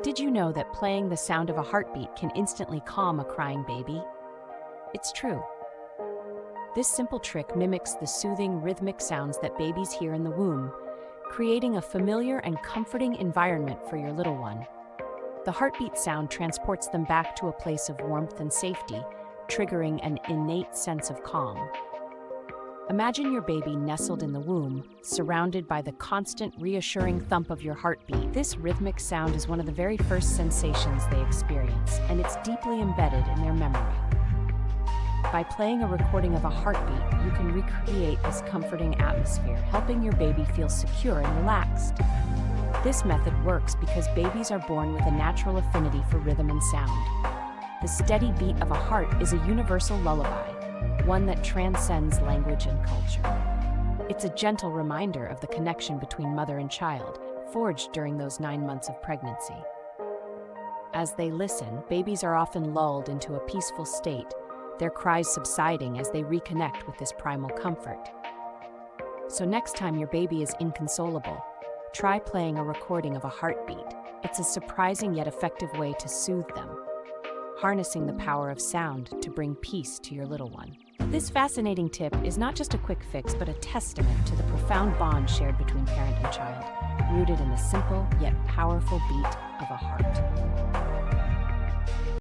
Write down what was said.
Did you know that playing the sound of a heartbeat can instantly calm a crying baby? It's true. This simple trick mimics the soothing, rhythmic sounds that babies hear in the womb, creating a familiar and comforting environment for your little one. The heartbeat sound transports them back to a place of warmth and safety, triggering an innate sense of calm. Imagine your baby nestled in the womb, surrounded by the constant, reassuring thump of your heartbeat. This rhythmic sound is one of the very first sensations they experience, and it's deeply embedded in their memory. By playing a recording of a heartbeat, you can recreate this comforting atmosphere, helping your baby feel secure and relaxed. This method works because babies are born with a natural affinity for rhythm and sound. The steady beat of a heart is a universal lullaby, one that transcends language and culture. It's a gentle reminder of the connection between mother and child, forged during those 9 months of pregnancy. As they listen, babies are often lulled into a peaceful state, their cries subsiding as they reconnect with this primal comfort. So next time your baby is inconsolable, try playing a recording of a heartbeat. It's a surprising yet effective way to soothe them, harnessing the power of sound to bring peace to your little one. This fascinating tip is not just a quick fix, but a testament to the profound bond shared between parent and child, rooted in the simple yet powerful beat of a heart.